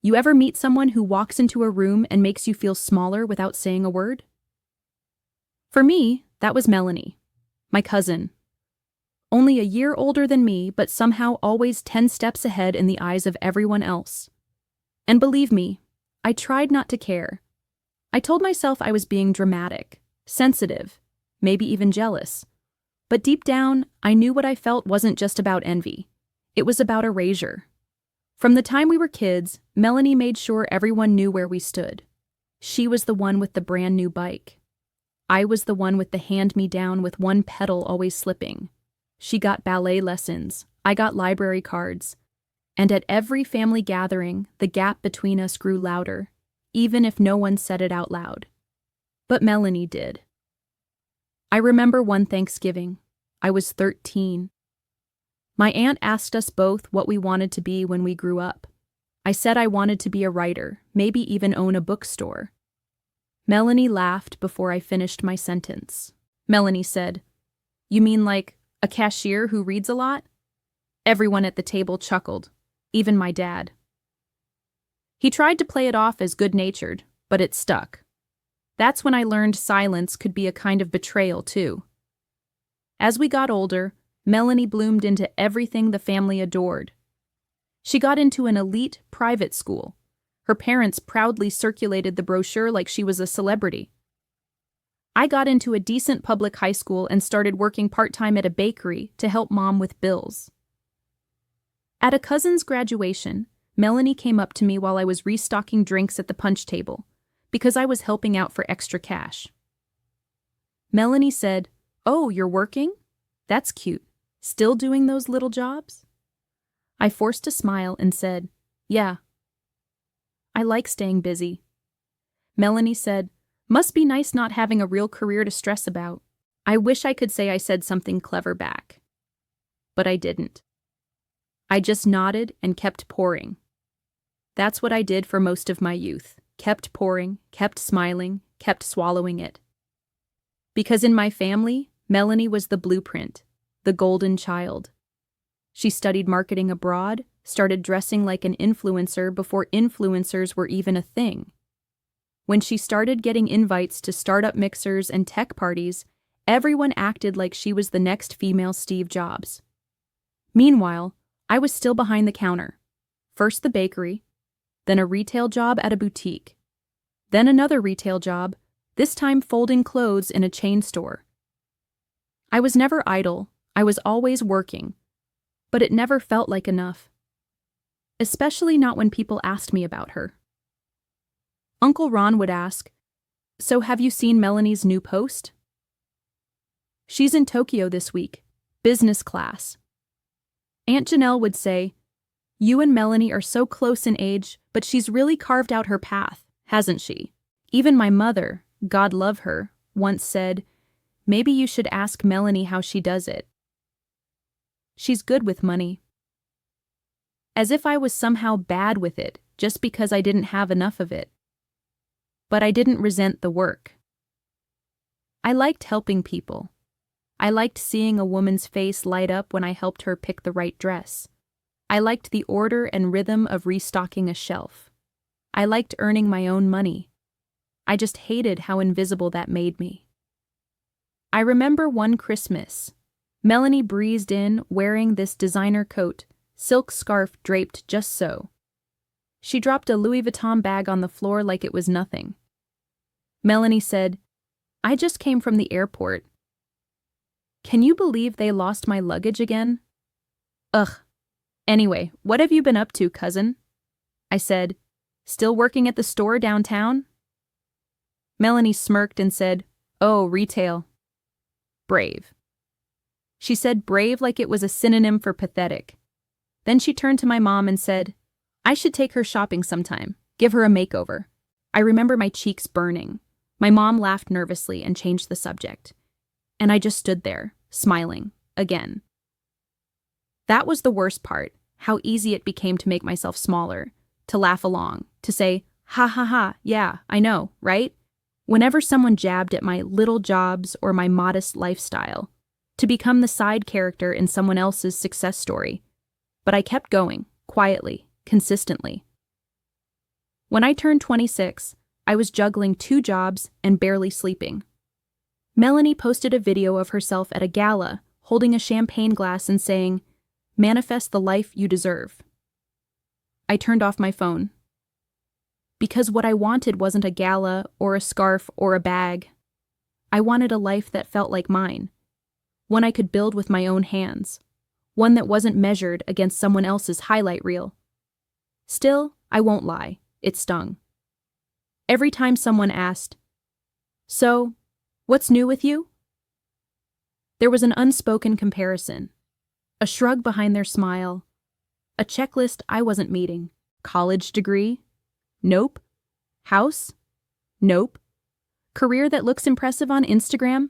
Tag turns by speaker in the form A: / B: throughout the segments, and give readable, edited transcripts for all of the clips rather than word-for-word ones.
A: You ever meet someone who walks into a room and makes you feel smaller without saying a word? For me, that was Melanie, my cousin. Only a year older than me, but somehow always 10 steps ahead in the eyes of everyone else. And believe me, I tried not to care. I told myself I was being dramatic, sensitive, maybe even jealous. But deep down, I knew what I felt wasn't just about envy. It was about erasure. From the time we were kids, Melanie made sure everyone knew where we stood. She was the one with the brand new bike. I was the one with the hand-me-down with one pedal always slipping. She got ballet lessons, I got library cards. And at every family gathering, the gap between us grew louder, even if no one said it out loud. But Melanie did. I remember one Thanksgiving. I was 13. My aunt asked us both what we wanted to be when we grew up. I said I wanted to be a writer, maybe even own a bookstore. Melanie laughed before I finished my sentence. Melanie said, "You mean like a cashier who reads a lot?" Everyone at the table chuckled, even my dad. He tried to play it off as good-natured, but it stuck. That's when I learned silence could be a kind of betrayal, too. As we got older, Melanie bloomed into everything the family adored. She got into an elite private school. Her parents proudly circulated the brochure like she was a celebrity. I got into a decent public high school and started working part-time at a bakery to help Mom with bills. At a cousin's graduation, Melanie came up to me while I was restocking drinks at the punch table, because I was helping out for extra cash. Melanie said, "Oh, you're working? That's cute. Still doing those little jobs?" I forced a smile and said, "Yeah. I like staying busy." Melanie said, "Must be nice not having a real career to stress about." I wish I could say I said something clever back. But I didn't. I just nodded and kept pouring. That's what I did for most of my youth. Kept pouring, kept smiling, kept swallowing it. Because in my family, Melanie was the blueprint, the golden child. She studied marketing abroad, started dressing like an influencer before influencers were even a thing. When she started getting invites to startup mixers and tech parties, everyone acted like she was the next female Steve Jobs. Meanwhile, I was still behind the counter. First the bakery, then a retail job at a boutique, then another retail job, this time folding clothes in a chain store. I was never idle, I was always working, but it never felt like enough. Especially not when people asked me about her. Uncle Ron would ask, "So have you seen Melanie's new post?" "She's in Tokyo this week, business class." Aunt Janelle would say, "You and Melanie are so close in age, but she's really carved out her path, hasn't she?" Even my mother, God love her, once said, "Maybe you should ask Melanie how she does it. She's good with money." As if I was somehow bad with it just because I didn't have enough of it. But I didn't resent the work. I liked helping people. I liked seeing a woman's face light up when I helped her pick the right dress. I liked the order and rhythm of restocking a shelf. I liked earning my own money. I just hated how invisible that made me. I remember one Christmas. Melanie breezed in wearing this designer coat, silk scarf draped just so. She dropped a Louis Vuitton bag on the floor like it was nothing. Melanie said, "I just came from the airport. Can you believe they lost my luggage again?" "Ugh. Anyway, what have you been up to, cousin?" I said, "Still working at the store downtown?" Melanie smirked and said, "Oh, retail." Brave. She said brave like it was a synonym for pathetic. Then she turned to my mom and said, "I should take her shopping sometime, give her a makeover." I remember my cheeks burning. My mom laughed nervously and changed the subject. And I just stood there, smiling, again. That was the worst part, how easy it became to make myself smaller, to laugh along, to say, "Ha ha ha, yeah, I know, right?" Whenever someone jabbed at my little jobs or my modest lifestyle, to become the side character in someone else's success story. But I kept going, quietly, consistently. When I turned 26, I was juggling 2 jobs and barely sleeping. Melanie posted a video of herself at a gala, holding a champagne glass and saying, "Manifest the life you deserve." I turned off my phone. Because what I wanted wasn't a gala or a scarf or a bag. I wanted a life that felt like mine, one I could build with my own hands, one that wasn't measured against someone else's highlight reel. Still, I won't lie, it stung. Every time someone asked, "So, what's new with you?" there was an unspoken comparison, a shrug behind their smile, a checklist I wasn't meeting. College degree? Nope. House? Nope. Career that looks impressive on Instagram?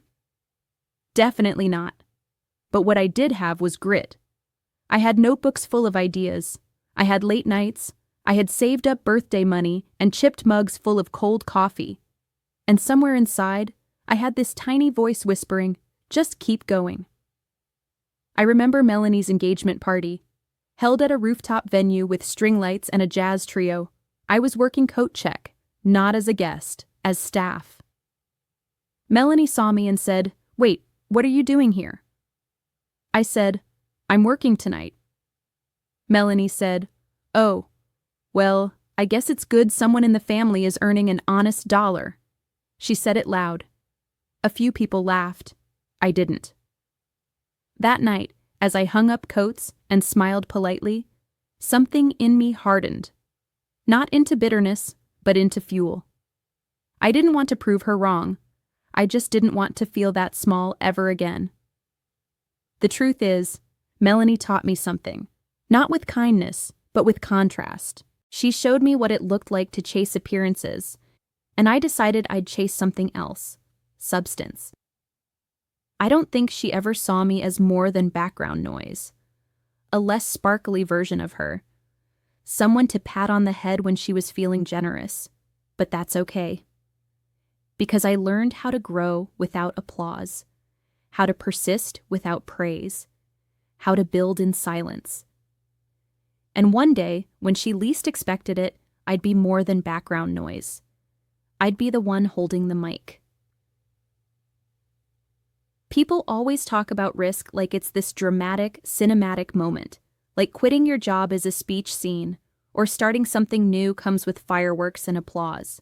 A: Definitely not. But what I did have was grit. I had notebooks full of ideas. I had late nights. I had saved up birthday money and chipped mugs full of cold coffee. And somewhere inside, I had this tiny voice whispering, "Just keep going." I remember Melanie's engagement party. Held at a rooftop venue with string lights and a jazz trio, I was working coat check, not as a guest, as staff. Melanie saw me and said, "Wait, what are you doing here?" I said, "I'm working tonight." Melanie said, "Oh, well, I guess it's good someone in the family is earning an honest dollar." She said it loud. A few people laughed. I didn't. That night, as I hung up coats and smiled politely, something in me hardened. Not into bitterness, but into fuel. I didn't want to prove her wrong. I just didn't want to feel that small ever again. The truth is, Melanie taught me something. Not with kindness, but with contrast. She showed me what it looked like to chase appearances, and I decided I'd chase something else. Substance. I don't think she ever saw me as more than background noise. A less sparkly version of her. Someone to pat on the head when she was feeling generous. But that's okay. Because I learned how to grow without applause, how to persist without praise, how to build in silence. And one day, when she least expected it, I'd be more than background noise. I'd be the one holding the mic. People always talk about risk like it's this dramatic, cinematic moment, like quitting your job is a speech scene, or starting something new comes with fireworks and applause.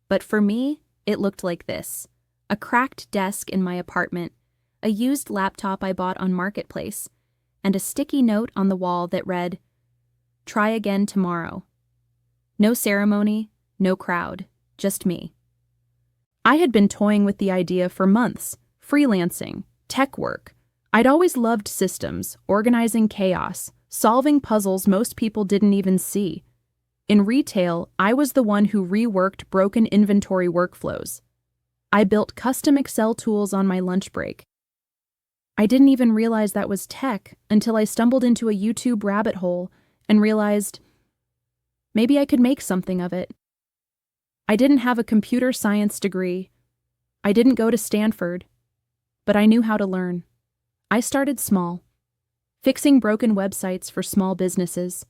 A: But for me, it looked like this: a cracked desk in my apartment, a used laptop I bought on Marketplace, and a sticky note on the wall that read, "Try again tomorrow." No ceremony, no crowd, just me. I had been toying with the idea for months. Freelancing, tech work. I'd always loved systems, organizing chaos, solving puzzles most people didn't even see. In retail, I was the one who reworked broken inventory workflows. I built custom Excel tools on my lunch break. I didn't even realize that was tech until I stumbled into a YouTube rabbit hole and realized maybe I could make something of it. I didn't have a computer science degree. I didn't go to Stanford. But I knew how to learn. I started small, fixing broken websites for small businesses,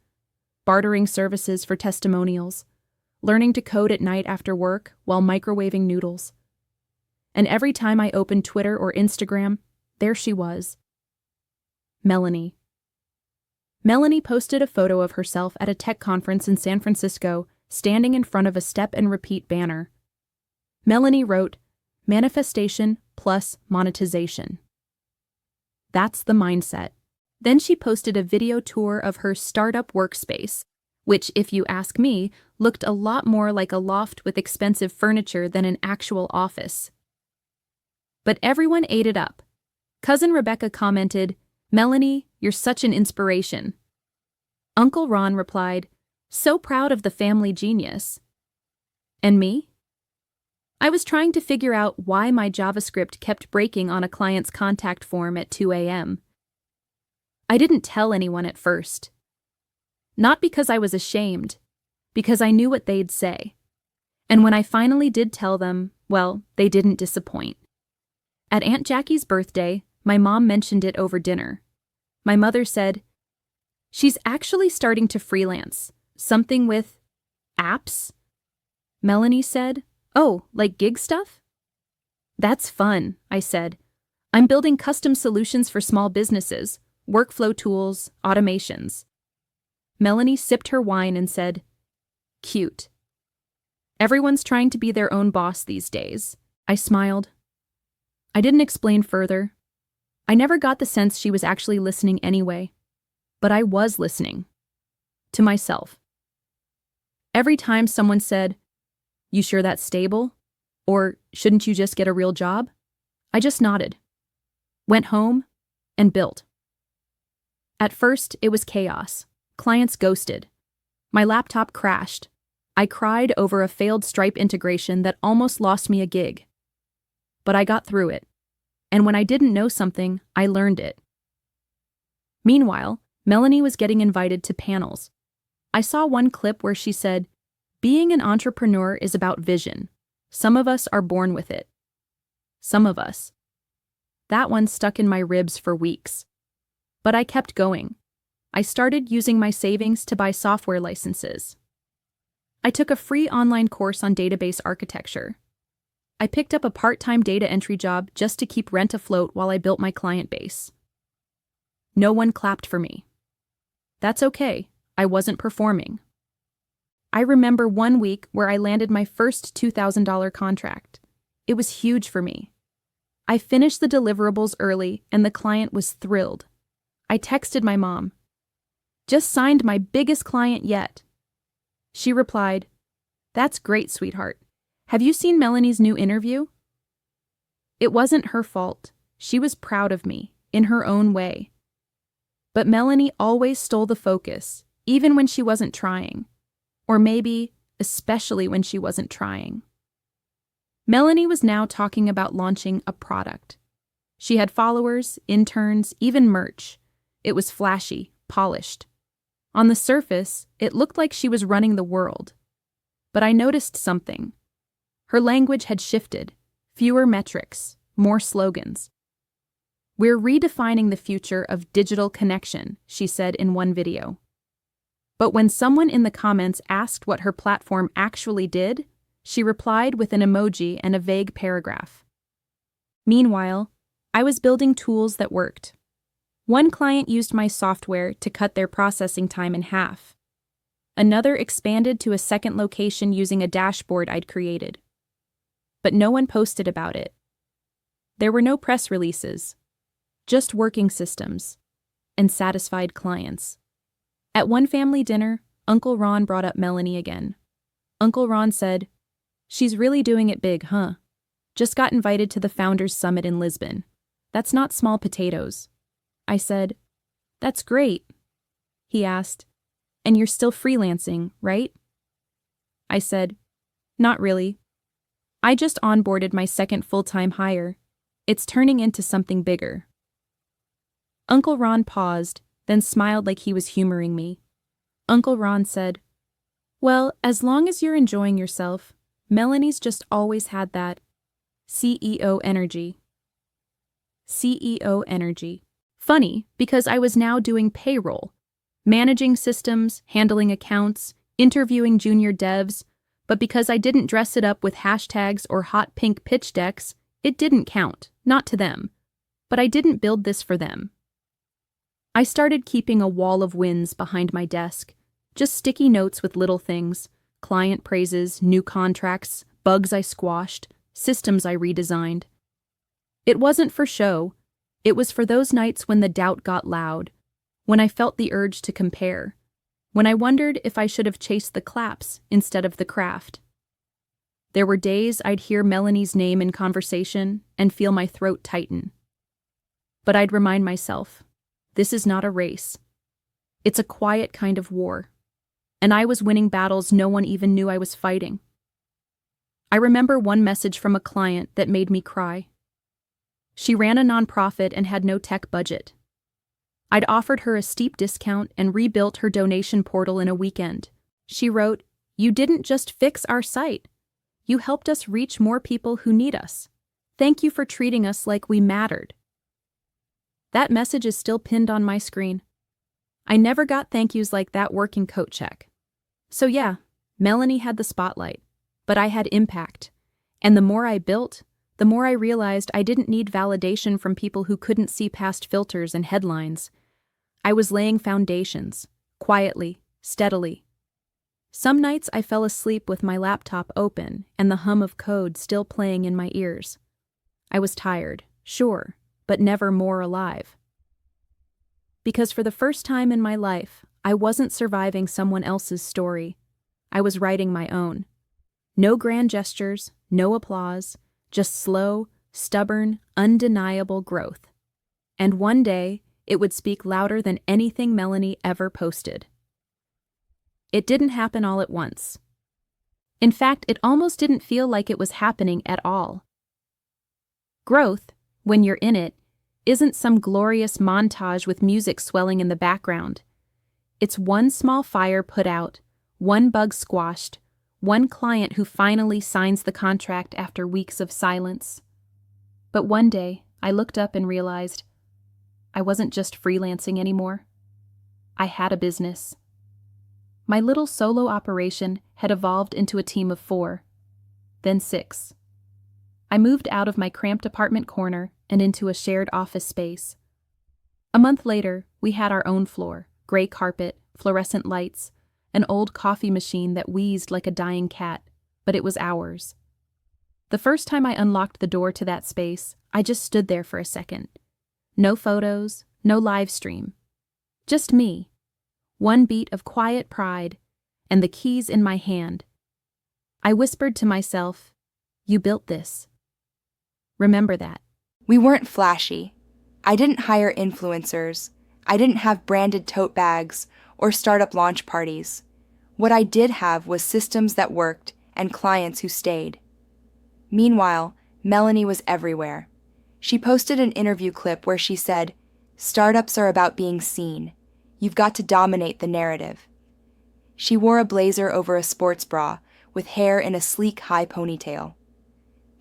A: bartering services for testimonials, learning to code at night after work while microwaving noodles. And every time I opened Twitter or Instagram, there she was. Melanie. Melanie posted a photo of herself at a tech conference in San Francisco, standing in front of a step and repeat banner. Melanie wrote, "Manifestation plus monetization." That's the mindset. Then she posted a video tour of her startup workspace, which, if you ask me, looked a lot more like a loft with expensive furniture than an actual office. But everyone ate it up. Cousin Rebecca commented, "Melanie, you're such an inspiration." Uncle Ron replied, "So proud of the family genius." And me? I was trying to figure out why my JavaScript kept breaking on a client's contact form at 2 a.m. I didn't tell anyone at first. Not because I was ashamed, because I knew what they'd say. And when I finally did tell them, well, they didn't disappoint. At Aunt Jackie's birthday, my mom mentioned it over dinner. My mother said, "She's actually starting to freelance, something with Apps? Melanie said. Oh, like gig stuff? That's fun, I said. I'm building custom solutions for small businesses, workflow tools, automations. Melanie sipped her wine and said, Cute. Everyone's trying to be their own boss these days. I smiled. I didn't explain further. I never got the sense she was actually listening anyway. But I was listening. To myself. Every time someone said, You sure that's stable? Or shouldn't you just get a real job? I just nodded. Went home and built. At first, it was chaos. Clients ghosted. My laptop crashed. I cried over a failed Stripe integration that almost lost me a gig. But I got through it. And when I didn't know something, I learned it. Meanwhile, Melanie was getting invited to panels. I saw one clip where she said, Being an entrepreneur is about vision. Some of us are born with it. Some of us. That one stuck in my ribs for weeks. But I kept going. I started using my savings to buy software licenses. I took a free online course on database architecture. I picked up a part-time data entry job just to keep rent afloat while I built my client base. No one clapped for me. That's okay, I wasn't performing. I remember one week where I landed my first $2,000 contract. It was huge for me. I finished the deliverables early and the client was thrilled. I texted my mom. Just signed my biggest client yet. She replied, That's great, sweetheart. Have you seen Melanie's new interview? It wasn't her fault. She was proud of me, in her own way. But Melanie always stole the focus, even when she wasn't trying. Or maybe, especially when she wasn't trying. Melanie was now talking about launching a product. She had followers, interns, even merch. It was flashy, polished. On the surface, it looked like she was running the world. But I noticed something. Her language had shifted. Fewer metrics, more slogans. We're redefining the future of digital connection, she said in one video. But when someone in the comments asked what her platform actually did, she replied with an emoji and a vague paragraph. Meanwhile, I was building tools that worked. One client used my software to cut their processing time in half. Another expanded to a second location using a dashboard I'd created. But no one posted about it. There were no press releases, just working systems and satisfied clients. At one family dinner, Uncle Ron brought up Melanie again. Uncle Ron said, She's really doing it big, huh? Just got invited to the Founders Summit in Lisbon. That's not small potatoes. I said, That's great. He asked, And you're still freelancing, right? I said, Not really. I just onboarded my second full-time hire. It's turning into something bigger. Uncle Ron paused, then smiled like he was humoring me. Uncle Ron said, Well, as long as you're enjoying yourself, Melanie's just always had that CEO energy. CEO energy. Funny, because I was now doing payroll, managing systems, handling accounts, interviewing junior devs, but because I didn't dress it up with hashtags or hot pink pitch decks, it didn't count, not to them. But I didn't build this for them. I started keeping a wall of wins behind my desk, just sticky notes with little things, client praises, new contracts, bugs I squashed, systems I redesigned. It wasn't for show. It was for those nights when the doubt got loud, when I felt the urge to compare, when I wondered if I should have chased the claps instead of the craft. There were days I'd hear Melanie's name in conversation and feel my throat tighten. But I'd remind myself, this is not a race. It's a quiet kind of war, and I was winning battles no one even knew I was fighting. I remember one message from a client that made me cry. She ran a nonprofit and had no tech budget. I'd offered her a steep discount and rebuilt her donation portal in a weekend. She wrote, "You didn't just fix our site. You helped us reach more people who need us. Thank you for treating us like we mattered." That message is still pinned on my screen. I never got thank yous like that working coat check. So yeah, Melanie had the spotlight, but I had impact. And the more I built, the more I realized I didn't need validation from people who couldn't see past filters and headlines. I was laying foundations, quietly, steadily. Some nights I fell asleep with my laptop open and the hum of code still playing in my ears. I was tired, sure, but never more alive. Because for the first time in my life, I wasn't surviving someone else's story. I was writing my own. No grand gestures, no applause, just slow, stubborn, undeniable growth. And one day, it would speak louder than anything Melanie ever posted. It didn't happen all at once. In fact, it almost didn't feel like it was happening at all. Growth, when you're in it, isn't some glorious montage with music swelling in the background. It's one small fire put out, one bug squashed, one client who finally signs the contract after weeks of silence. But one day, I looked up and realized I wasn't just freelancing anymore. I had a business. My little solo operation had evolved into a team of 4, then 6. I moved out of my cramped apartment corner and into a shared office space. A month later, we had our own floor, gray carpet, fluorescent lights, an old coffee machine that wheezed like a dying cat, but it was ours. The first time I unlocked the door to that space, I just stood there for a second. No photos, no live stream. Just me. One beat of quiet pride, and the keys in my hand. I whispered to myself, "You built this. Remember that."
B: We weren't flashy. I didn't hire influencers. I didn't have branded tote bags or startup launch parties. What I did have was systems that worked and clients who stayed. Meanwhile, Melanie was everywhere. She posted an interview clip where she said, "Startups are about being seen. You've got to dominate the narrative." She wore a blazer over a sports bra with hair in a sleek high ponytail.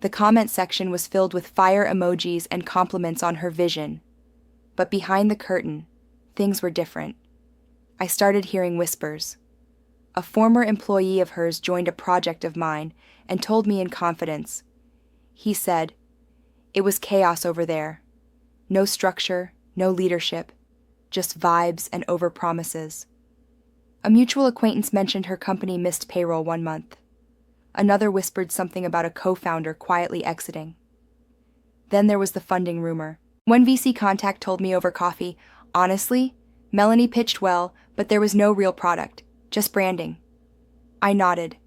B: The comment section was filled with fire emojis and compliments on her vision. But behind the curtain, things were different. I started hearing whispers. A former employee of hers joined a project of mine and told me in confidence. He said, "It was chaos over there. No structure, no leadership, just vibes and overpromises." A mutual acquaintance mentioned her company missed payroll 1 month. Another whispered something about a co-founder quietly exiting. Then there was the funding rumor. One VC contact told me over coffee, "Honestly, Melanie pitched well, but there was no real product, just branding." I nodded.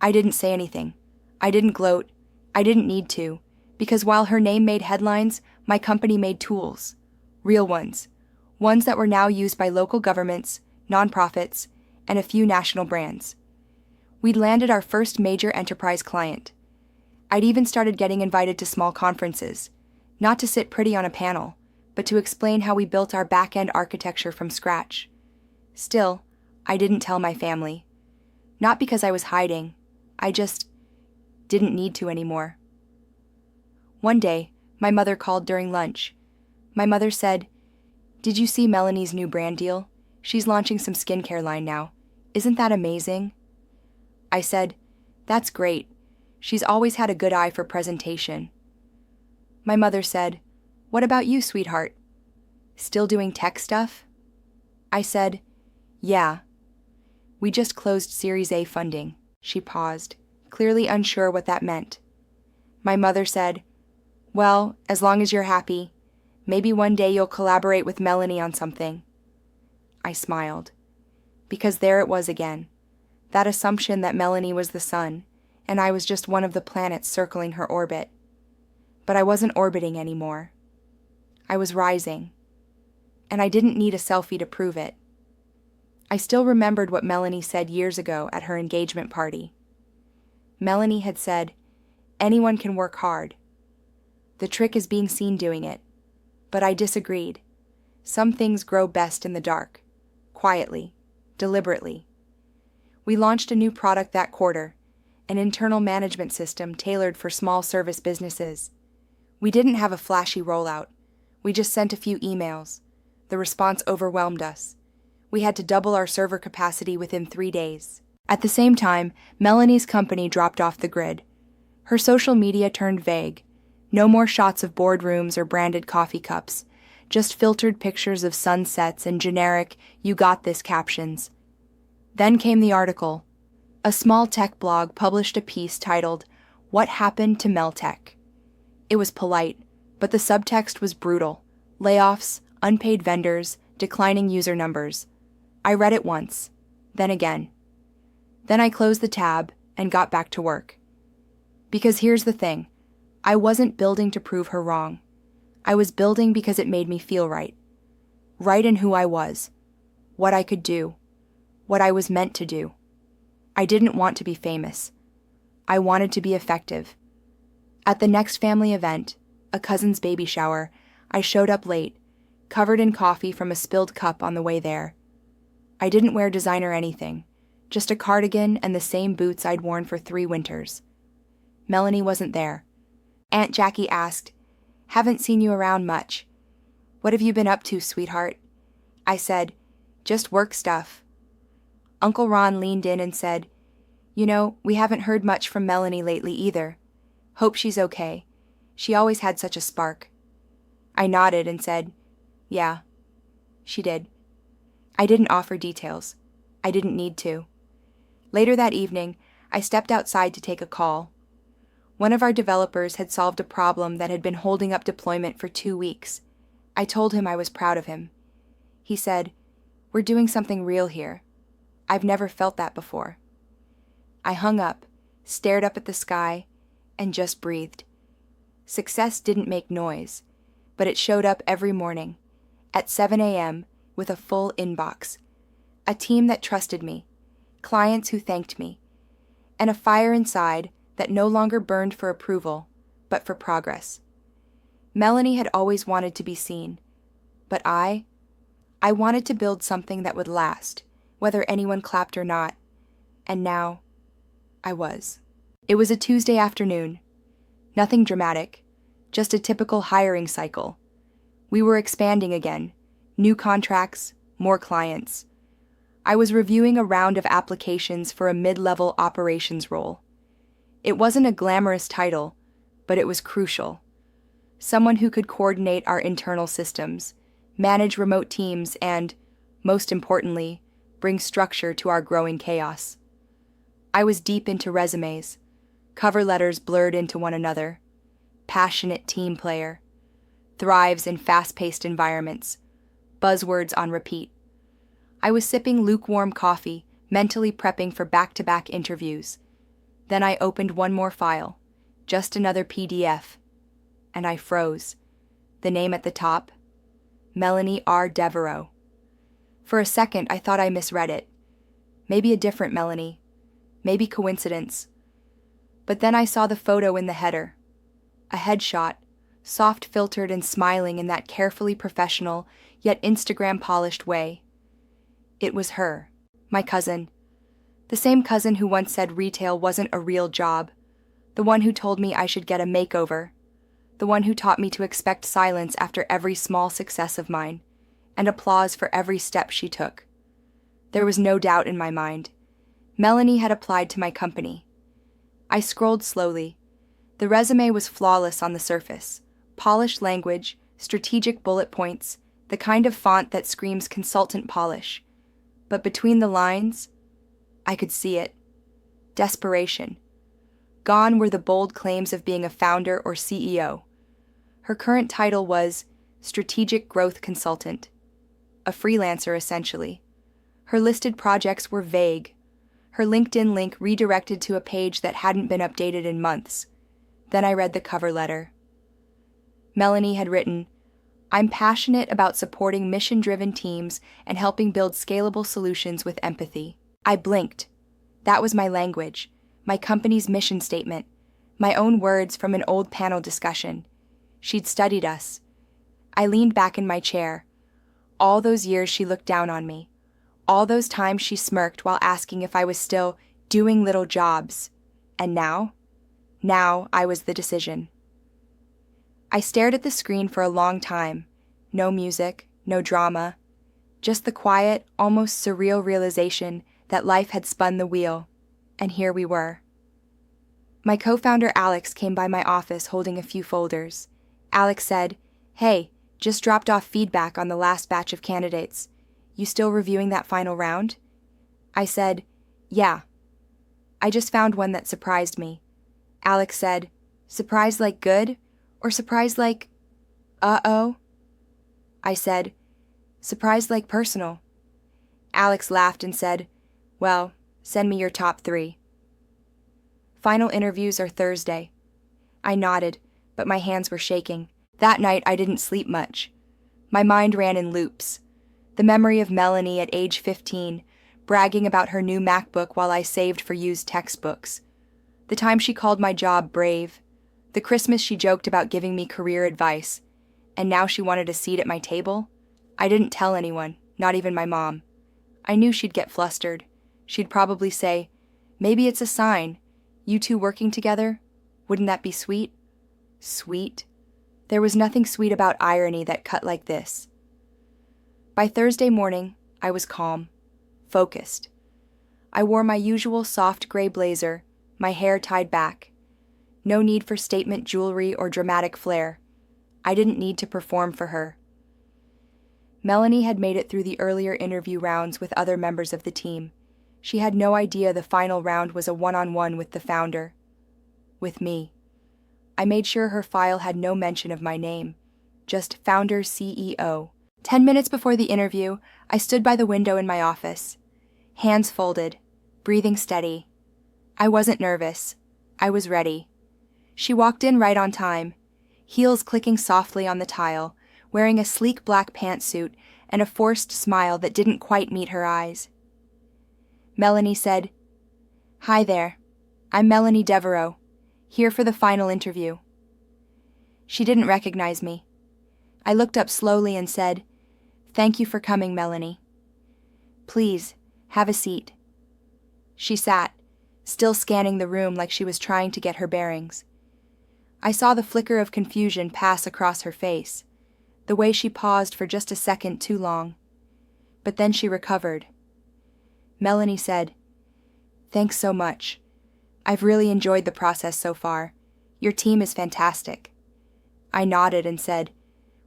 B: I didn't say anything. I didn't gloat. I didn't need to, because while her name made headlines, my company made tools. Real ones. Ones that were now used by local governments, nonprofits, and a few national brands. We'd landed our first major enterprise client. I'd even started getting invited to small conferences, not to sit pretty on a panel, but to explain how we built our back-end architecture from scratch. Still, I didn't tell my family. Not because I was hiding. I just didn't need to anymore. One day, my mother called during lunch. My mother said, "Did you see Melanie's new brand deal? She's launching some skincare line now. Isn't that amazing?" I said, "That's great. She's always had a good eye for presentation." My mother said, "What about you, sweetheart? Still doing tech stuff?" I said, "Yeah. We just closed Series A funding." She paused, clearly unsure what that meant. My mother said, "Well, as long as you're happy, maybe one day you'll collaborate with Melanie on something." I smiled, because there it was again. That assumption that Melanie was the sun, and I was just one of the planets circling her orbit. But I wasn't orbiting anymore. I was rising. And I didn't need a selfie to prove it. I still remembered what Melanie said years ago at her engagement party. Melanie had said, "Anyone can work hard. The trick is being seen doing it." But I disagreed. Some things grow best in the dark, quietly, deliberately. We launched a new product that quarter, an internal management system tailored for small service businesses. We didn't have a flashy rollout. We just sent a few emails. The response overwhelmed us. We had to double our server capacity within 3 days. At the same time, Melanie's company dropped off the grid. Her social media turned vague. No more shots of boardrooms or branded coffee cups, just filtered pictures of sunsets and generic "you got this" captions. Then came the article. A small tech blog published a piece titled, "What Happened to Meltech?" It was polite, but the subtext was brutal. Layoffs, unpaid vendors, declining user numbers. I read it once, then again. Then I closed the tab and got back to work. Because here's the thing, I wasn't building to prove her wrong. I was building because it made me feel right. Right in who I was, what I could do, what I was meant to do. I didn't want to be famous. I wanted to be effective. At the next family event, a cousin's baby shower, I showed up late, covered in coffee from a spilled cup on the way there. I didn't wear designer anything, just a cardigan and the same boots I'd worn for 3 winters. Melanie wasn't there. Aunt Jackie asked, "Haven't seen you around much. What have you been up to, sweetheart?" I said, "Just work stuff." Uncle Ron leaned in and said, "You know, we haven't heard much from Melanie lately either. Hope she's okay. She always had such a spark." I nodded and said, "Yeah, she did." I didn't offer details. I didn't need to. Later that evening, I stepped outside to take a call. One of our developers had solved a problem that had been holding up deployment for 2 weeks. I told him I was proud of him. He said, "We're doing something real here. I've never felt that before." I hung up, stared up at the sky, and just breathed. Success didn't make noise, but it showed up every morning, at 7 a.m., with a full inbox. A team that trusted me, clients who thanked me, and a fire inside that no longer burned for approval, but for progress. Melanie had always wanted to be seen, but I wanted to build something that would last, whether anyone clapped or not, and now I was. It was a Tuesday afternoon. Nothing dramatic, just a typical hiring cycle. We were expanding again, new contracts, more clients. I was reviewing a round of applications for a mid-level operations role. It wasn't a glamorous title, but it was crucial. Someone who could coordinate our internal systems, manage remote teams, and, most importantly, bring structure to our growing chaos. I was deep into resumes, cover letters blurred into one another, passionate team player, thrives in fast-paced environments, buzzwords on repeat. I was sipping lukewarm coffee, mentally prepping for back-to-back interviews. Then I opened one more file, just another PDF, and I froze. The name at the top, Melanie R. Devereaux. For a second, I thought I misread it. Maybe a different Melanie. Maybe coincidence. But then I saw the photo in the header. A headshot, soft-filtered and smiling in that carefully professional, yet Instagram-polished way. It was her, my cousin. The same cousin who once said retail wasn't a real job. The one who told me I should get a makeover. The one who taught me to expect silence after every small success of mine, and applause for every step she took. There was no doubt in my mind. Melanie had applied to my company. I scrolled slowly. The resume was flawless on the surface. Polished language, strategic bullet points, the kind of font that screams consultant polish. But between the lines, I could see it. Desperation. Gone were the bold claims of being a founder or CEO. Her current title was Strategic Growth Consultant. A freelancer, essentially. Her listed projects were vague. Her LinkedIn link redirected to a page that hadn't been updated in months. Then I read the cover letter. Melanie had written, "I'm passionate about supporting mission-driven teams and helping build scalable solutions with empathy." I blinked. That was my language, my company's mission statement, my own words from an old panel discussion. She'd studied us. I leaned back in my chair. All those years she looked down on me. All those times she smirked while asking if I was still doing little jobs. And now? Now I was the decision. I stared at the screen for a long time. No music, no drama. Just the quiet, almost surreal realization that life had spun the wheel, and here we were. My co-founder Alex came by my office holding a few folders. Alex said, "Hey, just dropped off feedback on the last batch of candidates. You still reviewing that final round?" I said, "Yeah. I just found one that surprised me." Alex said, "Surprised like good, or surprised like, uh-oh?" I said, "Surprised like personal." Alex laughed and said, "Well, send me your top 3. Final interviews are Thursday. I nodded, but my hands were shaking. That night I didn't sleep much. My mind ran in loops. The memory of Melanie at age 15, bragging about her new MacBook while I saved for used textbooks. The time she called my job brave. The Christmas she joked about giving me career advice. And now she wanted a seat at my table? I didn't tell anyone, not even my mom. I knew she'd get flustered. She'd probably say, "Maybe it's a sign. You two working together? Wouldn't that be sweet?" Sweet? There was nothing sweet about irony that cut like this. By Thursday morning, I was calm, focused. I wore my usual soft gray blazer, my hair tied back. No need for statement jewelry or dramatic flair. I didn't need to perform for her. Melanie had made it through the earlier interview rounds with other members of the team. She had no idea the final round was a one-on-one with the founder. With me. I made sure her file had no mention of my name, just Founder CEO. 10 minutes before the interview, I stood by the window in my office. Hands folded, breathing steady. I wasn't nervous. I was ready. She walked in right on time, heels clicking softly on the tile, wearing a sleek black pantsuit and a forced smile that didn't quite meet her eyes. Melanie said, "Hi there. I'm Melanie Devereaux, here for the final interview." She didn't recognize me. I looked up slowly and said, "Thank you for coming, Melanie. Please, have a seat." She sat, still scanning the room like she was trying to get her bearings. I saw the flicker of confusion pass across her face, the way she paused for just a second too long. But then she recovered. Melanie said, "Thanks so much. I've really enjoyed the process so far. Your team is fantastic." I nodded and said,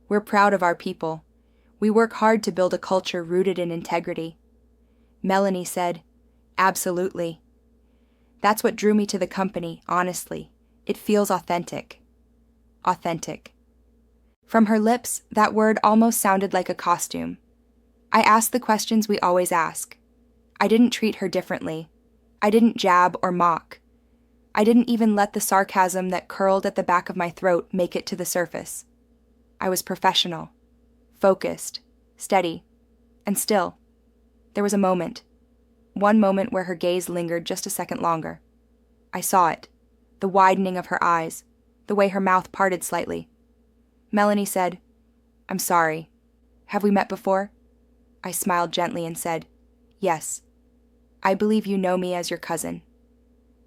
B: "We're proud of our people. We work hard to build a culture rooted in integrity." Melanie said, "Absolutely. That's what drew me to the company, honestly. It feels authentic." Authentic. From her lips, that word almost sounded like a costume. I asked the questions we always ask. I didn't treat her differently. I didn't jab or mock. I didn't even let the sarcasm that curled at the back of my throat make it to the surface. I was professional, focused, steady, and still. There was a moment. One moment where her gaze lingered just a second longer. I saw it, the widening of her eyes, the way her mouth parted slightly. Melanie said, "I'm sorry. Have we met before?" I smiled gently and said, "Yes. I believe you know me as your cousin."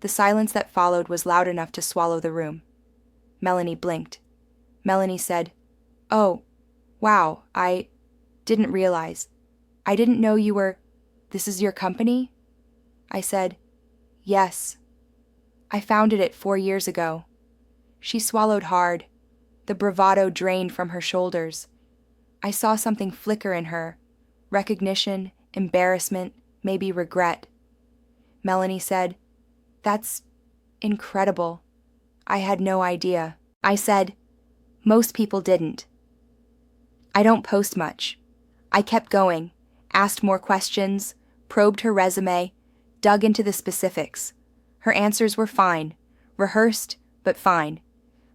B: The silence that followed was loud enough to swallow the room. Melanie blinked. Melanie said, "Oh, wow, I didn't realize. I didn't know you were... This is your company?" I said, "Yes. I founded it 4 years ago." She swallowed hard. The bravado drained from her shoulders. I saw something flicker in her. Recognition, embarrassment, maybe regret. Melanie said, "That's incredible. I had no idea." I said, "Most people didn't." I don't post much. I kept going, asked more questions, probed her resume, dug into the specifics. Her answers were fine, rehearsed, but fine.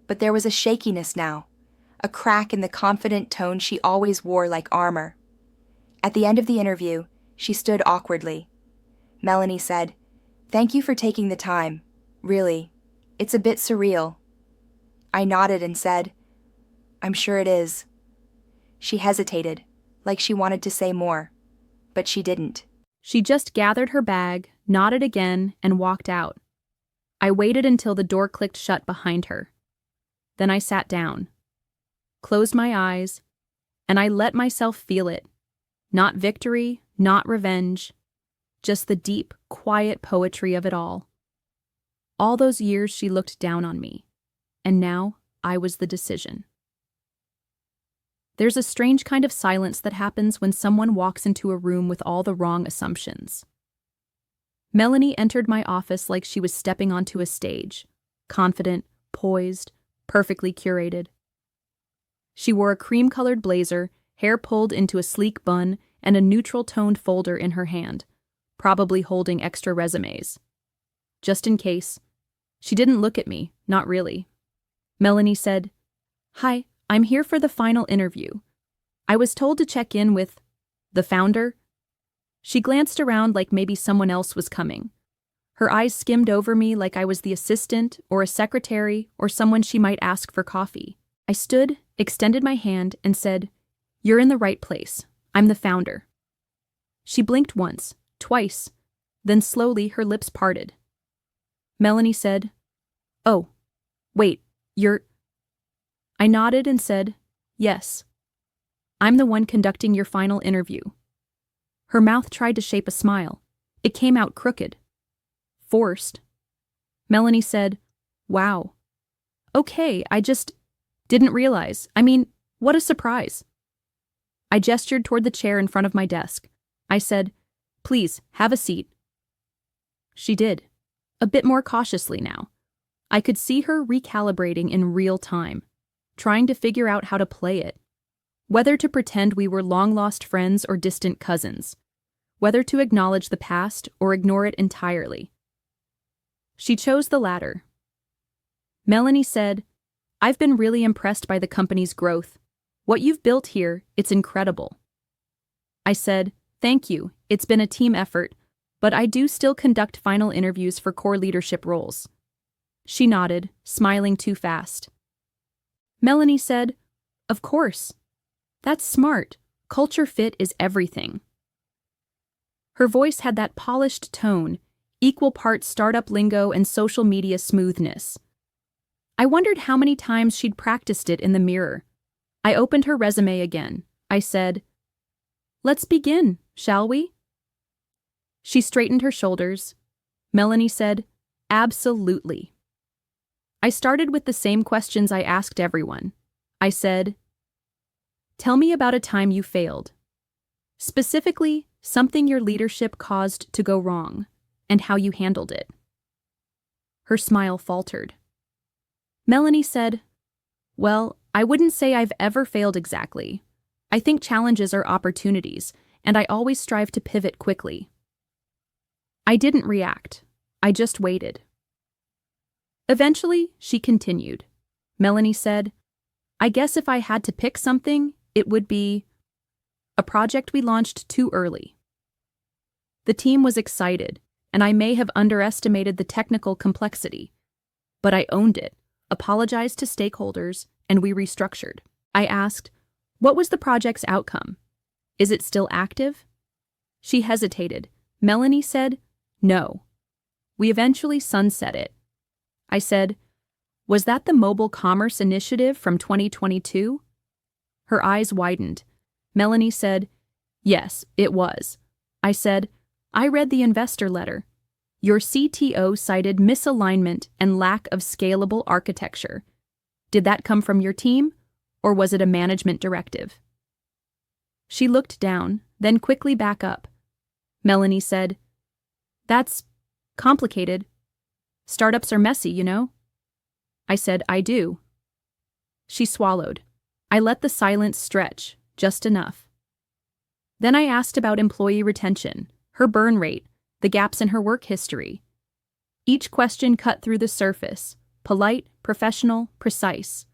B: But there was a shakiness now, a crack in the confident tone she always wore like armor. At the end of the interview, she stood awkwardly. Melanie said, "Thank you for taking the time. Really, it's a bit surreal." I nodded and said, "I'm sure it is." She hesitated, like she wanted to say more, but she didn't.
A: She just gathered her bag, nodded again, and walked out. I waited until the door clicked shut behind her. Then I sat down, closed my eyes, and I let myself feel it. Not victory, not revenge, just the deep, quiet poetry of it all. All those years she looked down on me, and now I was the decision. There's a strange kind of silence that happens when someone walks into a room with all the wrong assumptions. Melanie entered my office like she was stepping onto a stage, confident, poised, perfectly curated. She wore a cream-colored blazer, hair pulled into a sleek bun, and a neutral-toned folder in her hand, probably holding extra resumes. Just in case. She didn't look at me, not really. Melanie said, "Hi, I'm here for the final interview. I was told to check in with the founder." She glanced around like maybe someone else was coming. Her eyes skimmed over me like I was the assistant or a secretary or someone she might ask for coffee. I stood, extended my hand, and said, "You're in the right place. I'm the founder." She blinked once, twice, then slowly her lips parted. Melanie said, "Oh, wait, you're—" I nodded and said, "Yes. I'm the one conducting your final interview." Her mouth tried to shape a smile. It came out crooked. Forced. Melanie said, "Wow. Okay, I just didn't realize. I mean, what a surprise." I gestured toward the chair in front of my desk. I said, "Please, have a seat." She did, a bit more cautiously now. I could see her recalibrating in real time, trying to figure out how to play it. Whether to pretend we were long-lost friends or distant cousins. Whether to acknowledge the past or ignore it entirely. She chose the latter. Melanie said, "I've been really impressed by the company's growth. What you've built here, it's incredible." I said, "Thank you, it's been a team effort, but I do still conduct final interviews for core leadership roles." She nodded, smiling too fast. Melanie said, "Of course. That's smart. Culture fit is everything." Her voice had that polished tone, equal parts startup lingo and social media smoothness. I wondered how many times she'd practiced it in the mirror. I opened her resume again. I said, "Let's begin, shall we?" She straightened her shoulders. Melanie said, "Absolutely." I started with the same questions I asked everyone. I said, "Tell me about a time you failed. Specifically, something your leadership caused to go wrong, and how you handled it." Her smile faltered. Melanie said, "Well, I wouldn't say I've ever failed exactly. I think challenges are opportunities, and I always strive to pivot quickly." I didn't react. I just waited. Eventually, she continued. Melanie said, "I guess if I had to pick something, it would be a project we launched too early. The team was excited, and I may have underestimated the technical complexity, but I owned it, apologized to stakeholders, and we restructured." I asked, "What was the project's outcome? Is it still active?" She hesitated. Melanie said, "No. We eventually sunset it." I said, "Was that the mobile commerce initiative from 2022? Her eyes widened. Melanie said, "Yes, it was." I said, "I read the investor letter. Your CTO cited misalignment and lack of scalable architecture. Did that come from your team, or was it a management directive?" She looked down, then quickly back up. Melanie said, "That's complicated. Startups are messy, you know?" I said, "I do." She swallowed. I let the silence stretch, just enough. Then I asked about employee retention, her burn rate, the gaps in her work history. Each question cut through the surface, polite, professional, precise.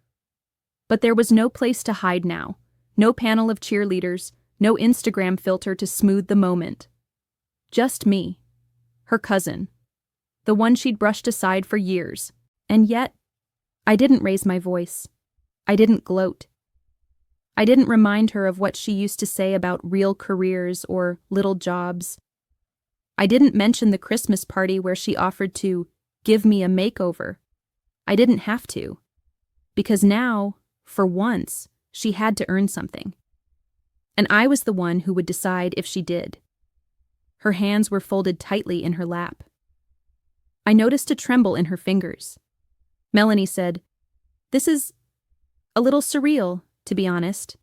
A: But there was no place to hide now, no panel of cheerleaders, no Instagram filter to smooth the moment. Just me, her cousin, the one she'd brushed aside for years, and yet, I didn't raise my voice. I didn't gloat. I didn't remind her of what she used to say about real careers or little jobs. I didn't mention the Christmas party where she offered to give me a makeover. I didn't have to, because now, for once, she had to earn something. And I was the one who would decide if she did. Her hands were folded tightly in her lap. I noticed a tremble in her fingers. Melanie said, "This is a little surreal, to be honest.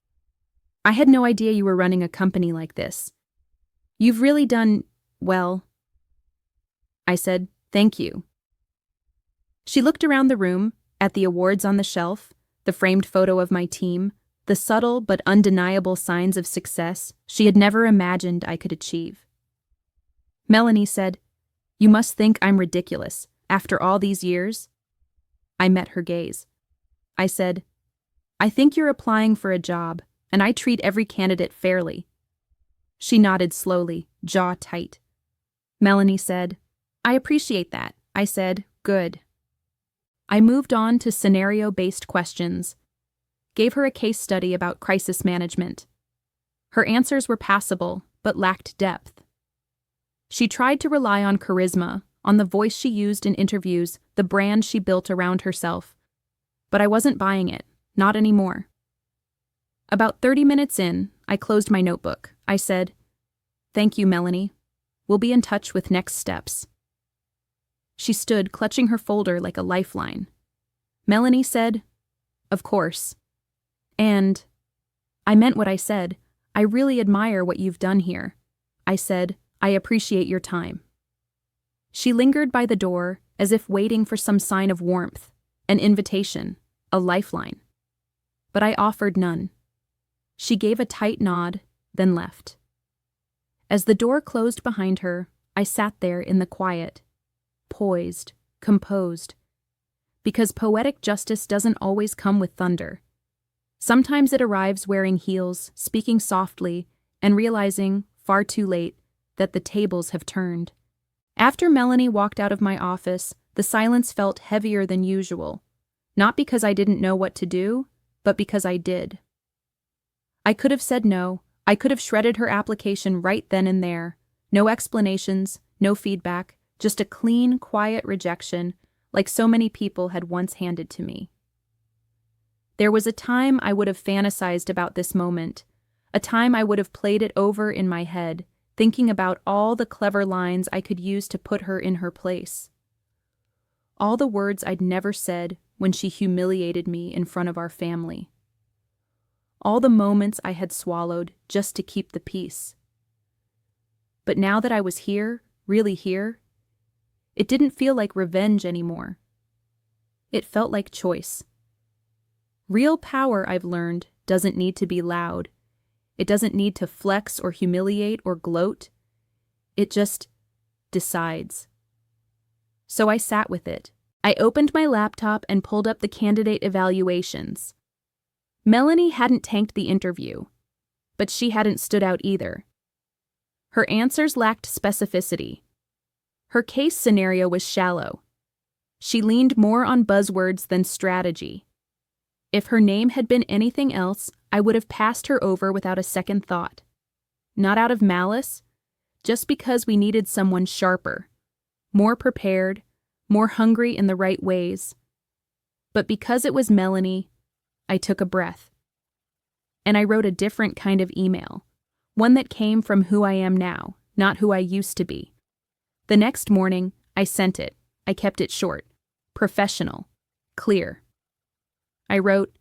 A: I had no idea you were running a company like this. You've really done well." I said, "Thank you." She looked around the room, at the awards on the shelf, the framed photo of my team, the subtle but undeniable signs of success she had never imagined I could achieve. Melanie said, "You must think I'm ridiculous, after all these years." I met her gaze. I said, "I think you're applying for a job, and I treat every candidate fairly." She nodded slowly, jaw tight. Melanie said, "I appreciate that." I said, "Good." I moved on to scenario-based questions, gave her a case study about crisis management. Her answers were passable, but lacked depth. She tried to rely on charisma, on the voice she used in interviews, the brand she built around herself. But I wasn't buying it, not anymore. About 30 minutes in, I closed my notebook. I said, "Thank you, Melanie. We'll be in touch with next steps." She stood, clutching her folder like a lifeline. Melanie said, "Of course. And I meant what I said. I really admire what you've done here." I said, "I appreciate your time." She lingered by the door, as if waiting for some sign of warmth, an invitation, a lifeline. But I offered none. She gave a tight nod, then left. As the door closed behind her, I sat there in the quiet, poised, composed. Because poetic justice doesn't always come with thunder. Sometimes it arrives wearing heels, speaking softly, and realizing, far too late, that the tables have turned. After Melanie walked out of my office, the silence felt heavier than usual, not because I didn't know what to do, but because I did. I could have said no. I could have shredded her application right then and there. No explanations, no feedback, just a clean, quiet rejection, like so many people had once handed to me. There was a time I would have fantasized about this moment, a time I would have played it over in my head, thinking about all the clever lines I could use to put her in her place. All the words I'd never said when she humiliated me in front of our family. All the moments I had swallowed just to keep the peace. But now that I was here, really here, it didn't feel like revenge anymore. It felt like choice. Real power, I've learned, doesn't need to be loud. It doesn't need to flex or humiliate or gloat. It just decides. So I sat with it. I opened my laptop and pulled up the candidate evaluations. Melanie hadn't tanked the interview, but she hadn't stood out either. Her answers lacked specificity. Her case scenario was shallow. She leaned more on buzzwords than strategy. If her name had been anything else, I would have passed her over without a second thought. Not out of malice, just because we needed someone sharper, more prepared, more hungry in the right ways. But because it was Melanie, I took a breath. And I wrote a different kind of email, one that came from who I am now, not who I used to be. The next morning, I sent it. I kept it short, professional, clear. I wrote,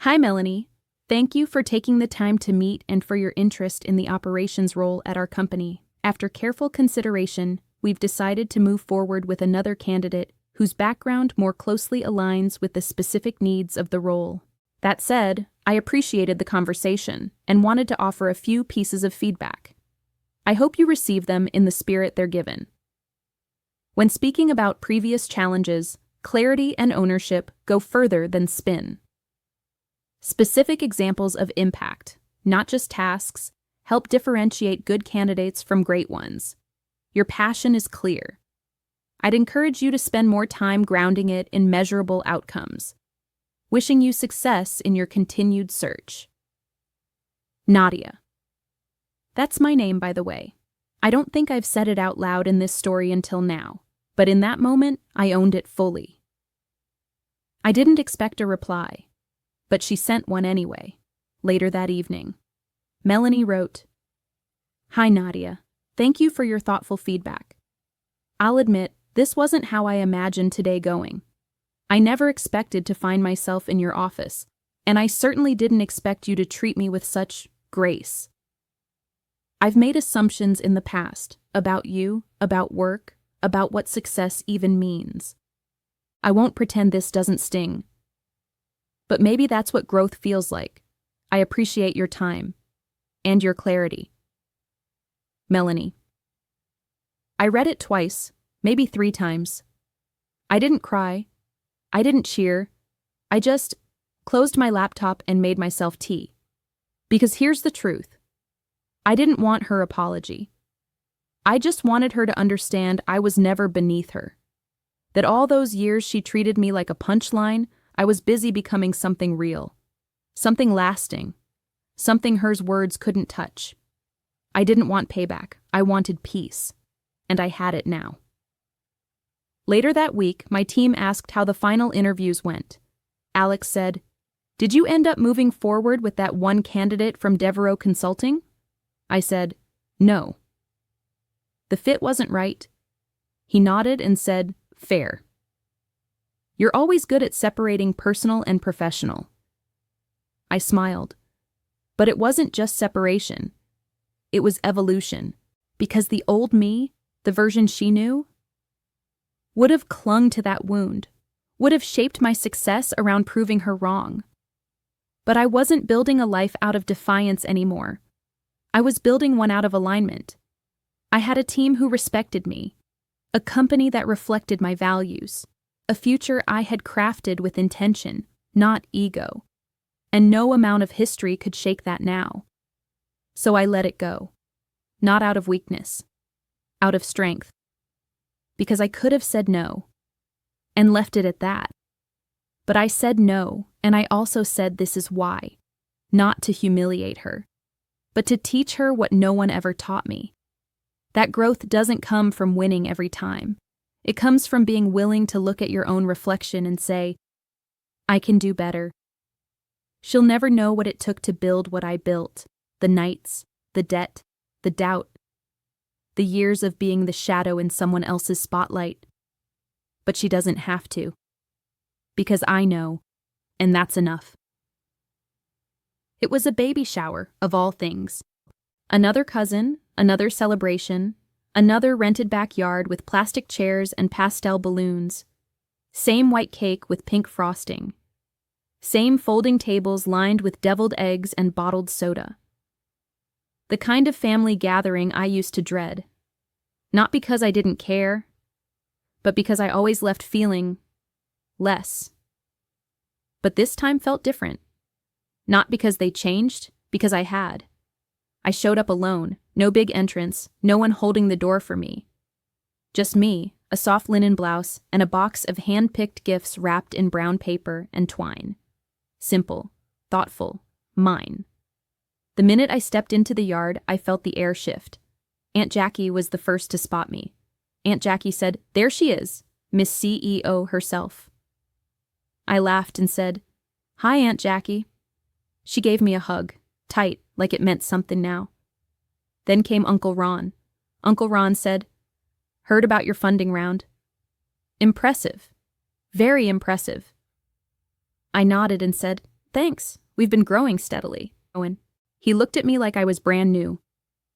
A: "Hi, Melanie. Thank you for taking the time to meet and for your interest in the operations role at our company. After careful consideration, we've decided to move forward with another candidate whose background more closely aligns with the specific needs of the role. That said, I appreciated the conversation and wanted to offer a few pieces of feedback. I hope you receive them in the spirit they're given. When speaking about previous challenges, clarity and ownership go further than spin. Specific examples of impact, not just tasks, help differentiate good candidates from great ones. Your passion is clear. I'd encourage you to spend more time grounding it in measurable outcomes. Wishing you success in your continued search. Nadia." That's my name, by the way. I don't think I've said it out loud in this story until now, but in that moment, I owned it fully. I didn't expect a reply, but she sent one anyway, later that evening. Melanie wrote, "Hi, Nadia. Thank you for your thoughtful feedback. I'll admit, this wasn't how I imagined today going. I never expected to find myself in your office, and I certainly didn't expect you to treat me with such grace. I've made assumptions in the past about you, about work, about what success even means. I won't pretend this doesn't sting. But maybe that's what growth feels like. I appreciate your time and your clarity. Melanie. I read it twice, maybe 3 times. I didn't cry. I didn't cheer. I just closed my laptop and made myself tea. Because here's the truth. I didn't want her apology. I just wanted her to understand I was never beneath her. That all those years she treated me like a punchline, I was busy becoming something real. Something lasting. Something her words couldn't touch. I didn't want payback. I wanted peace. And I had it now. Later that week, my team asked how the final interviews went. Alex said, "Did you end up moving forward with that one candidate from Devereaux Consulting?" I said, "No." The fit wasn't right. He nodded and said, "Fair. You're always good at separating personal and professional." I smiled. But it wasn't just separation. It was evolution. Because the old me, the version she knew, would have clung to that wound, would have shaped my success around proving her wrong. But I wasn't building a life out of defiance anymore. I was building one out of alignment. I had a team who respected me, a company that reflected my values, a future I had crafted with intention, not ego. And no amount of history could shake that now. So I let it go. Not out of weakness. Out of strength. Because I could have said no. And left it at that. But I said no, and I also said this is why. Not to humiliate her. But to teach her what no one ever taught me. That growth doesn't come from winning every time. It comes from being willing to look at your own reflection and say, I can do better. She'll never know what it took to build what I built. The nights, the debt, the doubt. The years of being the shadow in someone else's spotlight. But she doesn't have to. Because I know, and that's enough. It was a baby shower, of all things. Another cousin, another celebration, another rented backyard with plastic chairs and pastel balloons. Same white cake with pink frosting. Same folding tables lined with deviled eggs and bottled soda. The kind of family gathering I used to dread. Not because I didn't care, but because I always left feeling less. But this time felt different. Not because they changed, because I had. I showed up alone, no big entrance, no one holding the door for me. Just me, a soft linen blouse, and a box of hand-picked gifts wrapped in brown paper and twine. Simple, thoughtful, mine. The minute I stepped into the yard, I felt the air shift. Aunt Jackie was the first to spot me. Aunt Jackie said, "There she is, Miss CEO herself." I laughed and said, "Hi, Aunt Jackie." She gave me a hug, tight, like it meant something now. Then came Uncle Ron. Uncle Ron said, "Heard about your funding round." Impressive. Very impressive. I nodded and said, "Thanks, we've been growing steadily." He looked at me like I was brand new,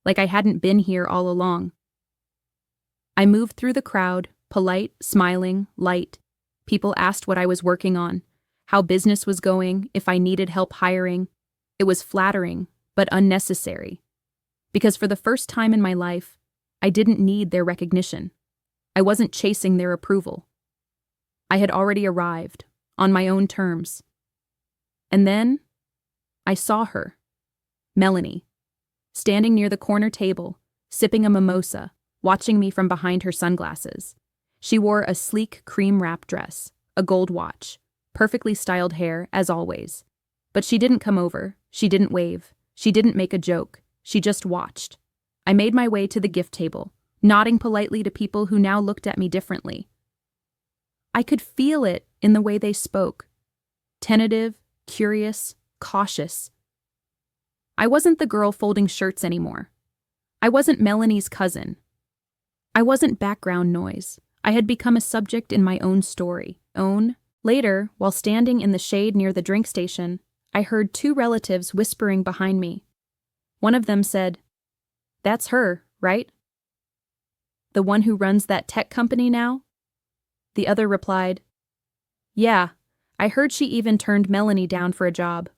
A: like I hadn't been here all along. I moved through the crowd, polite, smiling, light. People asked what I was working on, how business was going, if I needed help hiring. It was flattering, but unnecessary. Because for the first time in my life, I didn't need their recognition. I wasn't chasing their approval. I had already arrived, on my own terms. And then, I saw her, Melanie, standing near the corner table, sipping a mimosa, watching me from behind her sunglasses. She wore a sleek cream-wrap dress, a gold watch, perfectly styled hair, as always. But she didn't come over, she didn't wave, she didn't make a joke, she just watched. I made my way to the gift table, nodding politely to people who now looked at me differently. I could feel it in the way they spoke. Tentative, curious, cautious. I wasn't the girl folding shirts anymore. I wasn't Melanie's cousin. I wasn't background noise. I had become a subject in my own story. Later, while standing in the shade near the drink station, I heard two relatives whispering behind me. One of them said, "That's her, right? The one who runs that tech company now?" The other replied, "Yeah, I heard she even turned Melanie down for a job."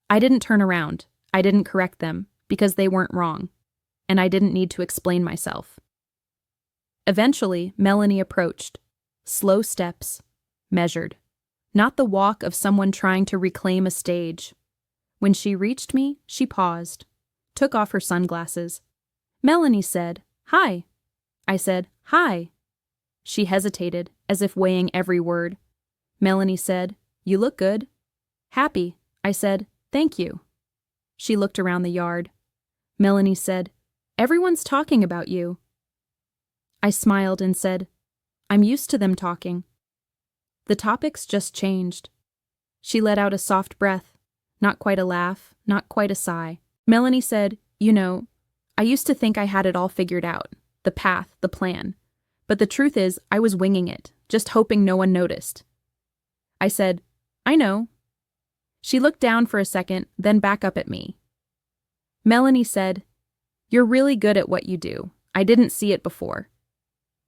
A: I didn't turn around. I didn't correct them, because they weren't wrong, and I didn't need to explain myself. Eventually, Melanie approached. Slow steps, measured. Not the walk of someone trying to reclaim a stage. When she reached me, she paused, took off her sunglasses. Melanie said, "Hi." I said, "Hi." She hesitated, as if weighing every word. Melanie said, "You look good." "Happy." I said, "Thank you." She looked around the yard. Melanie said, "Everyone's talking about you." I smiled and said, "I'm used to them talking." The topics just changed. She let out a soft breath, not quite a laugh, not quite a sigh. Melanie said, "You know, I used to think I had it all figured out, the path, the plan. But the truth is, I was winging it, just hoping no one noticed." I said, "I know." She looked down for a second, then back up at me. Melanie said, "You're really good at what you do. I didn't see it before."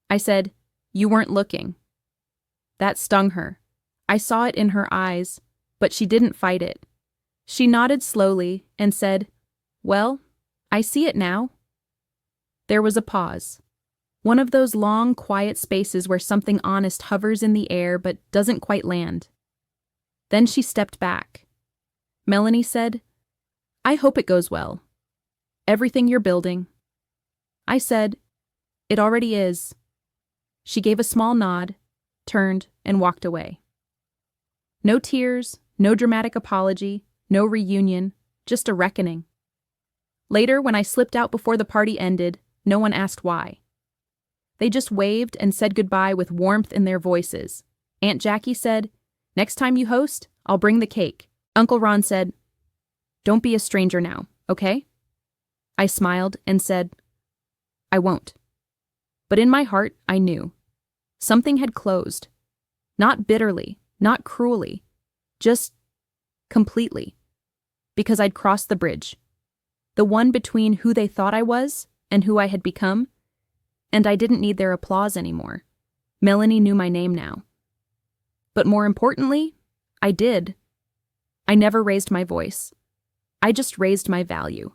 A: I said, "You weren't looking." That stung her. I saw it in her eyes, but she didn't fight it. She nodded slowly and said, "Well, I see it now." There was a pause. One of those long, quiet spaces where something honest hovers in the air but doesn't quite land. Then she stepped back. Melanie said, "I hope it goes well. Everything you're building." I said, "It already is." She gave a small nod, turned, and walked away. No tears, no dramatic apology, no reunion, just a reckoning. Later, when I slipped out before the party ended, no one asked why. They just waved and said goodbye with warmth in their voices. Aunt Jackie said, "Next time you host, I'll bring the cake." Uncle Ron said, "Don't be a stranger now, okay?" I smiled and said, "I won't." But in my heart, I knew. Something had closed. Not bitterly, not cruelly, just completely. Because I'd crossed the bridge. The one between who they thought I was and who I had become, and I didn't need their applause anymore. Melanie knew my name now. But more importantly, I did. I never raised my voice. I just raised my value.